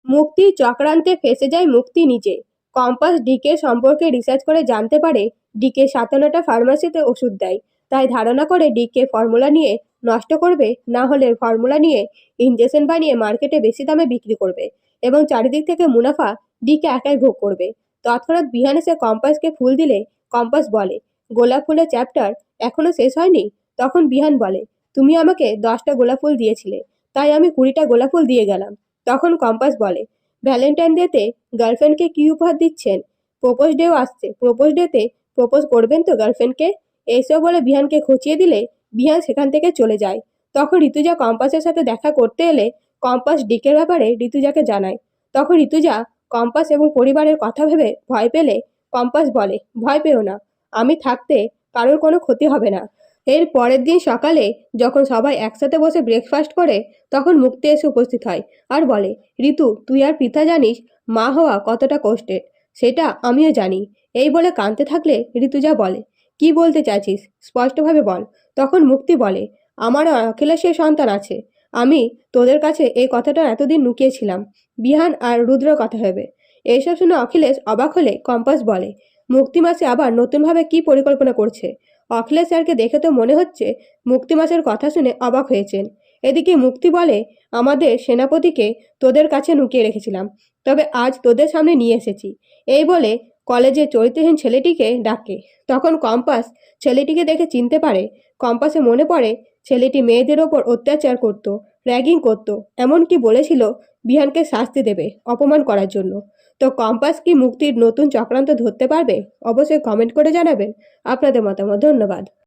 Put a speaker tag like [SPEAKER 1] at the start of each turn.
[SPEAKER 1] মুক্তি চক্রান্তে ফেঁসে যায় মুক্তি নিজে। কম্পাস ডিকে সম্পর্কে রিসার্চ করে জানতে পারে ডিকে ৫৭টা ফার্মাসিতে ওষুধ দেয়। তাই ধারণা করে ডিকে ফর্মুলা নিয়ে নষ্ট করবে, না হলে ফর্মুলা নিয়ে ইনজেকশন বানিয়ে মার্কেটে বেশি দামে বিক্রি করবে এবং চারিদিক থেকে মুনাফা ডিকে একাই ভোগ করবে। তৎক্ষণাৎ বিহান এসে কম্পাসকে ফুল দিলে কম্পাস বলে, গোলাপ ফুলের চ্যাপ্টার এখনো শেষ হয়নি। তখন বিহান বলে, তুমি আমাকে 10টা গোলাপ ফুল দিয়েছিলে, তাই আমি 20টা গোলাপ ফুল দিয়ে গেলাম। তখন কম্পাস বলে, ভ্যালেন্টাইন ডেতে গার্লফ্রেন্ডকে কি উপহার দিচ্ছেন? প্রপোজ ডেও আসছে, প্রপোজ ডেতে প্রপোজ করবেন তো গার্লফ্রেন্ডকে? এইসব বলে বিহানকে খচিয়ে দিলে বিহান সেখান থেকে চলে যায়। তখন ঋতুজা কম্পাসের সাথে দেখা করতে এলে কম্পাস ডিকের ব্যাপারে ঋতুজাকে জানায়। তখন ঋতুজা কম্পাস এবং পরিবারের কথা ভেবে ভয় পেলে কম্পাস বলে, ভয় পেও না, আমি থাকতে কারোর কোনো ক্ষতি হবে না। এর পরের দিন সকালে যখন সবাই একসাথে বসে ব্রেকফাস্ট করে তখন মুক্তি এসে উপস্থিত হয় আর বলে, ঋতু তুই আর পৃথা জানিস মা হওয়া কতটা কষ্টের, সেটা আমিও জানি। এই বলে কাঁদতে থাকলে ঋতুজা বলে, কি বলতে চাইছিস স্পষ্টভাবে বল। তখন মুক্তি বলে, আমার অখিলেশের সন্তান আছে, আমি তোদের কাছে এই কথাটা এতদিন লুকিয়েছিলাম বিহান আর রুদ্র কথা ভেবে। এইসব শুনে অখিলেশ অবাক হলে কম্পাস বলে, মুক্তি মাসে আবার নতুনভাবে কি পরিকল্পনা করছে? অখিলেশ স্যারকে দেখে তো মনে হচ্ছে মুক্তি মাসের কথা শুনে অবাক হয়েছেন। এদিকে মুক্তি বলে, আমাদের সেনাপতিকে তোদের কাছে লুকিয়ে রেখেছিলাম, তবে আজ তোদের সামনে নিয়ে এসেছি। এই বলে কলেজে চরিত্রহীন ছেলেটিকে ডাকে। তখন কম্পাস ছেলেটিকে দেখে চিনতে পারে। কম্পাসে মনে পড়ে ছেলেটি মেয়েদের ওপর অত্যাচার করত, র্যাগিং করত, এমনকি বলেছিল বিহানকে শাস্তি দেবে অপমান করার জন্য। তো কম্পাস কি মুক্তির নতুন চক্রান্ত ধরতে পারবে? অবশ্যই কমেন্ট করে জানাবেন আপনাদের মতামত। ধন্যবাদ।